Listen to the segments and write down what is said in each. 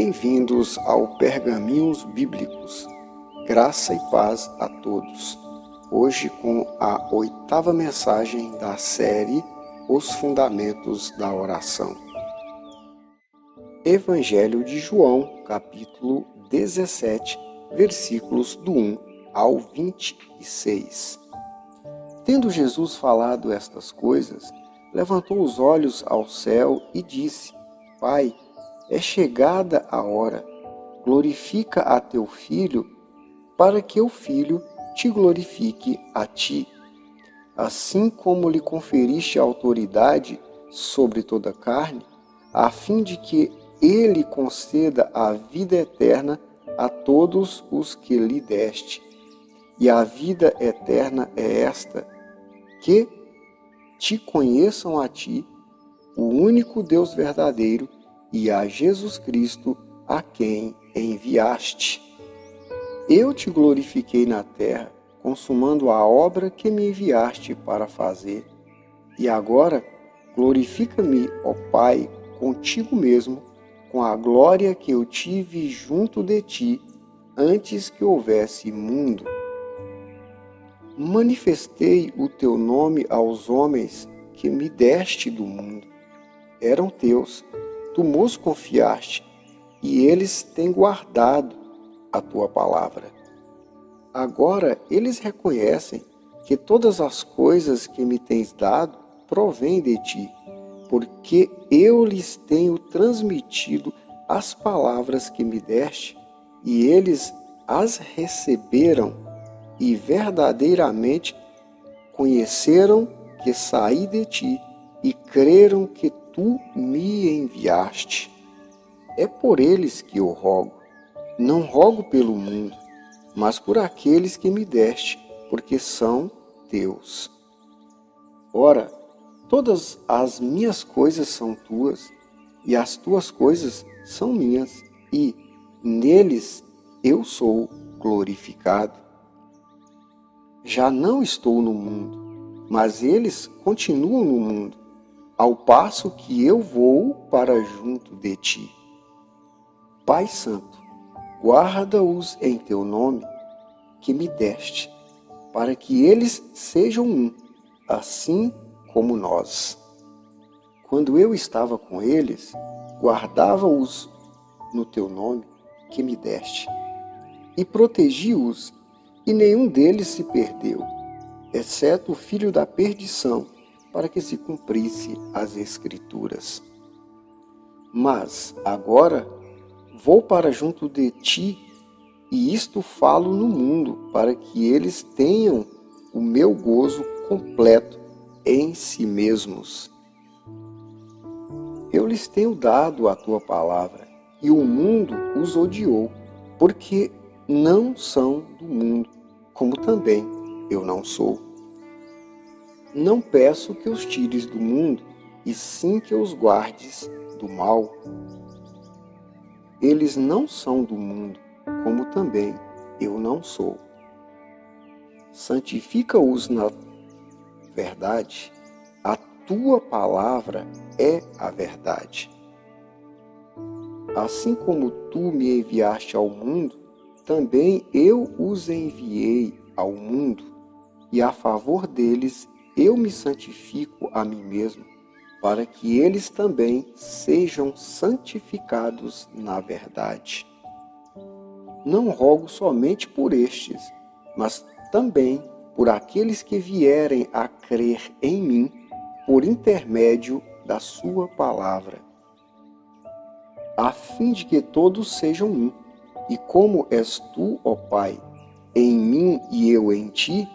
Bem-vindos ao Pergaminhos Bíblicos. Graça e paz a todos. Hoje com a 8ª mensagem da série Os Fundamentos da Oração. Evangelho de João, capítulo 17, versículos do 1 ao 26. Tendo Jesus falado estas coisas, levantou os olhos ao céu e disse: Pai, é chegada a hora, glorifica a teu Filho, para que o Filho te glorifique a ti. Assim como lhe conferiste autoridade sobre toda a carne, a fim de que ele conceda a vida eterna a todos os que lhe deste. E a vida eterna é esta, que te conheçam a ti, o único Deus verdadeiro, e a Jesus Cristo, a quem enviaste. Eu te glorifiquei na terra, consumando a obra que me enviaste para fazer. E agora, glorifica-me, ó Pai, contigo mesmo, com a glória que eu tive junto de ti, antes que houvesse mundo. Manifestei o teu nome aos homens que me deste do mundo. Eram teus, tu mos confiaste, e eles têm guardado a tua palavra. Agora eles reconhecem que todas as coisas que me tens dado provêm de ti, porque eu lhes tenho transmitido as palavras que me deste, e eles as receberam, e verdadeiramente conheceram que saí de ti, e creram que tu me enviaste. É por eles que eu rogo. Não rogo pelo mundo, mas por aqueles que me deste, porque são teus. Ora, todas as minhas coisas são tuas, e as tuas coisas são minhas, e neles eu sou glorificado. Já não estou no mundo, mas eles continuam no mundo, ao passo que eu vou para junto de ti. Pai Santo, guarda-os em teu nome, que me deste, para que eles sejam um, assim como nós. Quando eu estava com eles, guardava-os no teu nome, que me deste, e protegi-os, e nenhum deles se perdeu, exceto o filho da perdição, para que se cumprisse as Escrituras. Mas agora vou para junto de ti, e isto falo no mundo, para que eles tenham o meu gozo completo em si mesmos. Eu lhes tenho dado a tua palavra, e o mundo os odiou, porque não são do mundo, como também eu não sou. Não peço que os tires do mundo, e sim que os guardes do mal. Eles não são do mundo, como também eu não sou. Santifica-os na verdade, a tua palavra é a verdade. Assim como tu me enviaste ao mundo, também eu os enviei ao mundo, e a favor deles eu me santifico a mim mesmo, para que eles também sejam santificados na verdade. Não rogo somente por estes, mas também por aqueles que vierem a crer em mim por intermédio da sua palavra, a fim de que todos sejam um, e como és tu, ó Pai, em mim e eu em ti,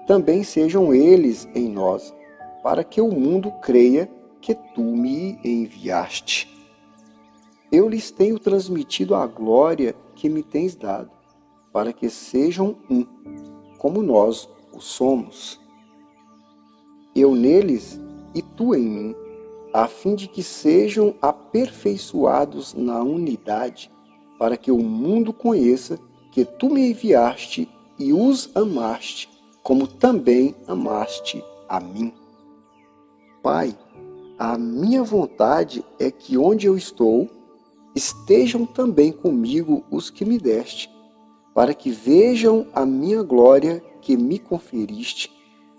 também sejam eles em nós, para que o mundo creia que tu me enviaste. Eu lhes tenho transmitido a glória que me tens dado, para que sejam um, como nós o somos. Eu neles e tu em mim, a fim de que sejam aperfeiçoados na unidade, para que o mundo conheça que tu me enviaste e os amaste, como também amaste a mim. Pai, a minha vontade é que onde eu estou, estejam também comigo os que me deste, para que vejam a minha glória que me conferiste,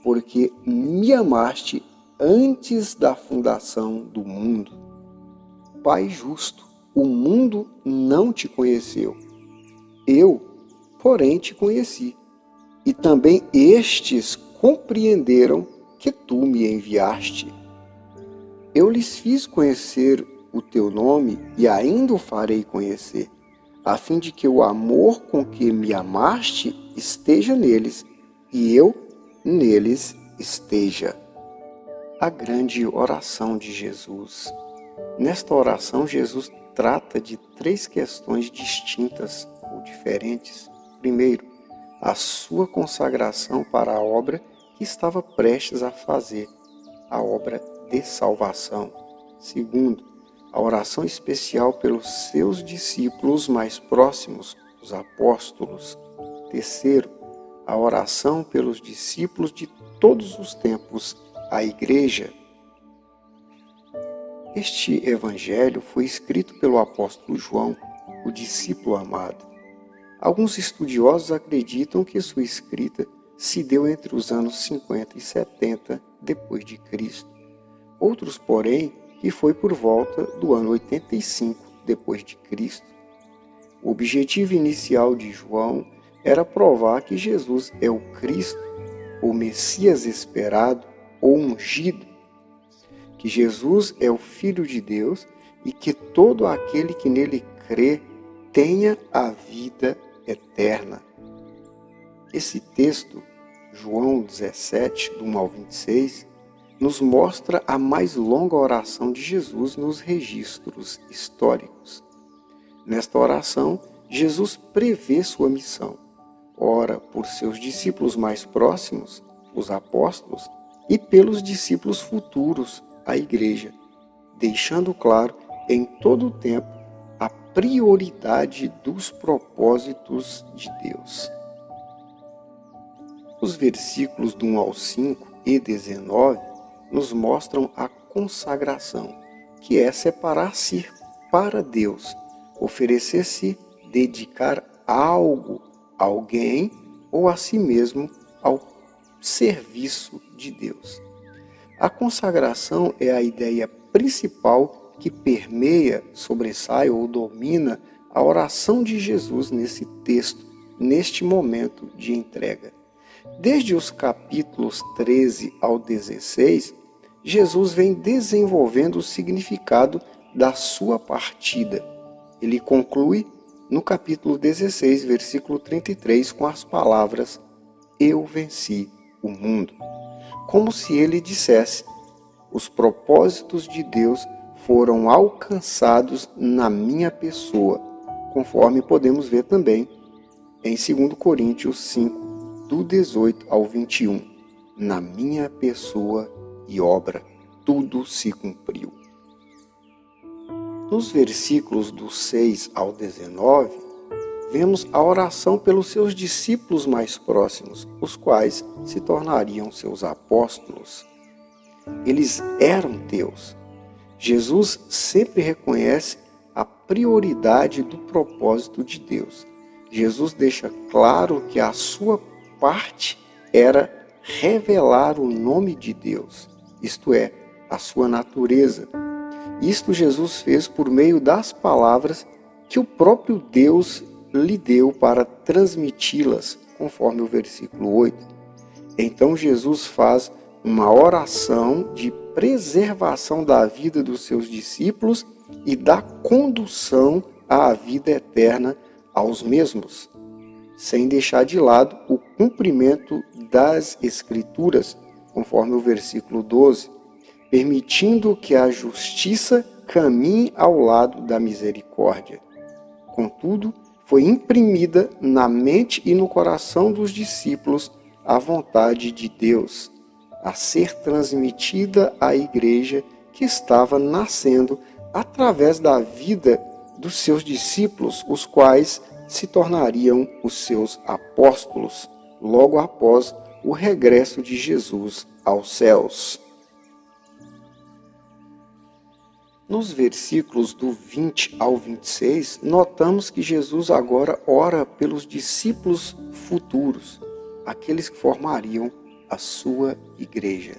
porque me amaste antes da fundação do mundo. Pai justo, o mundo não te conheceu. Eu, porém, te conheci, e também estes compreenderam que tu me enviaste. Eu lhes fiz conhecer o teu nome e ainda o farei conhecer, a fim de que o amor com que me amaste esteja neles e eu neles esteja. A grande oração de Jesus. Nesta oração, Jesus trata de 3 questões distintas ou diferentes. Primeiro, a sua consagração para a obra que estava prestes a fazer, a obra de salvação. Segundo, a oração especial pelos seus discípulos mais próximos, os apóstolos. Terceiro, a oração pelos discípulos de todos os tempos, a Igreja. Este evangelho foi escrito pelo apóstolo João, o discípulo amado. Alguns estudiosos acreditam que sua escrita se deu entre os anos 50 e 70 depois de Cristo. Outros, porém, que foi por volta do ano 85 depois de Cristo. O objetivo inicial de João era provar que Jesus é o Cristo, o Messias esperado ou ungido, que Jesus é o Filho de Deus e que todo aquele que nele crê tenha a vida eterna. Esse texto, João 17, do 1 ao 26, nos mostra a mais longa oração de Jesus nos registros históricos. Nesta oração, Jesus prevê sua missão, ora por seus discípulos mais próximos, os apóstolos, e pelos discípulos futuros, a Igreja, deixando claro em todo o tempo a prioridade dos propósitos de Deus. Os versículos do 1 ao 5 e 19 nos mostram a consagração, que é separar-se para Deus, oferecer-se, dedicar algo, alguém ou a si mesmo ao serviço de Deus. A consagração é a ideia principal que permeia, sobressai ou domina a oração de Jesus nesse texto, neste momento de entrega. Desde os capítulos 13 ao 16, Jesus vem desenvolvendo o significado da sua partida. Ele conclui no capítulo 16, versículo 33, com as palavras: Eu venci o mundo. Como se ele dissesse: os propósitos de Deus foram alcançados na minha pessoa, conforme podemos ver também em 2 Coríntios 5, do 18 ao 21. Na minha pessoa e obra, tudo se cumpriu. Nos versículos do 6 ao 19, vemos a oração pelos seus discípulos mais próximos, os quais se tornariam seus apóstolos. Eles eram teus. Jesus sempre reconhece a prioridade do propósito de Deus. Jesus deixa claro que a sua parte era revelar o nome de Deus, isto é, a sua natureza. Isto Jesus fez por meio das palavras que o próprio Deus lhe deu para transmiti-las, conforme o versículo 8. Então Jesus faz uma oração de preservação da vida dos seus discípulos e da condução à vida eterna aos mesmos, sem deixar de lado o cumprimento das Escrituras, conforme o versículo 12, permitindo que a justiça caminhe ao lado da misericórdia. Contudo, foi imprimida na mente e no coração dos discípulos a vontade de Deus, a ser transmitida à igreja que estava nascendo através da vida dos seus discípulos, os quais se tornariam os seus apóstolos, logo após o regresso de Jesus aos céus. Nos versículos do 20 ao 26, notamos que Jesus agora ora pelos discípulos futuros, aqueles que formariam a sua igreja.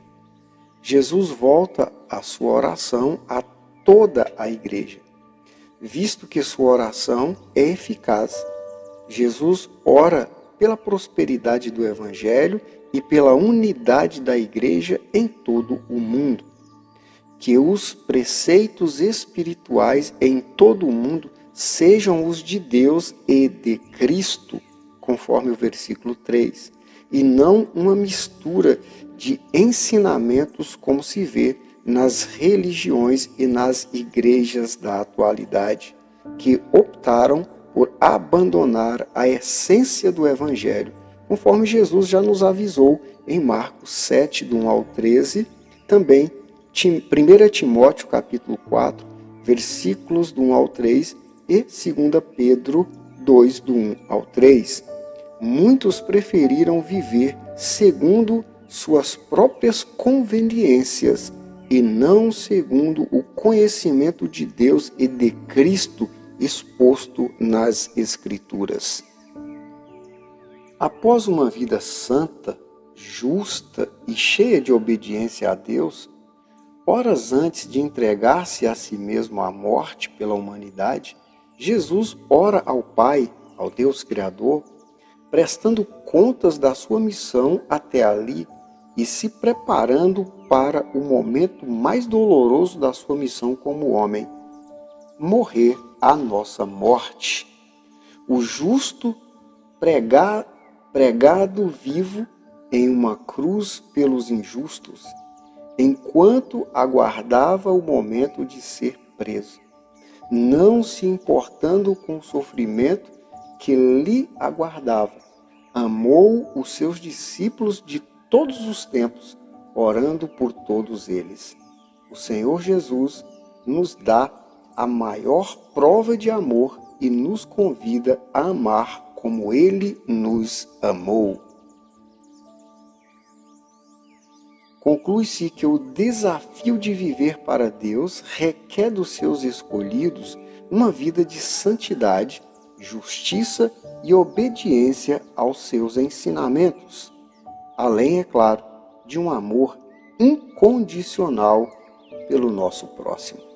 Jesus volta a sua oração a toda a igreja, visto que sua oração é eficaz. Jesus ora pela prosperidade do Evangelho e pela unidade da igreja em todo o mundo. Que os preceitos espirituais em todo o mundo sejam os de Deus e de Cristo, conforme o versículo 3, e não uma mistura de ensinamentos como se vê nas religiões e nas igrejas da atualidade, que optaram por abandonar a essência do Evangelho, conforme Jesus já nos avisou em Marcos 7, do 1 ao 13, também 1 Timóteo capítulo 4, versículos do 1 ao 3 e 2 Pedro 2, do 1 ao 3. Muitos preferiram viver segundo suas próprias conveniências e não segundo o conhecimento de Deus e de Cristo exposto nas Escrituras. Após uma vida santa, justa e cheia de obediência a Deus, horas antes de entregar-se a si mesmo à morte pela humanidade, Jesus ora ao Pai, ao Deus Criador, prestando contas da sua missão até ali e se preparando para o momento mais doloroso da sua missão como homem, morrer a nossa morte. O justo pregado vivo em uma cruz pelos injustos, enquanto aguardava o momento de ser preso, não se importando com o sofrimento que lhe aguardava, amou os seus discípulos de todos os tempos, orando por todos eles. O Senhor Jesus nos dá a maior prova de amor e nos convida a amar como Ele nos amou. Conclui-se que o desafio de viver para Deus requer dos seus escolhidos uma vida de santidade, justiça e obediência aos seus ensinamentos, além, é claro, de um amor incondicional pelo nosso próximo.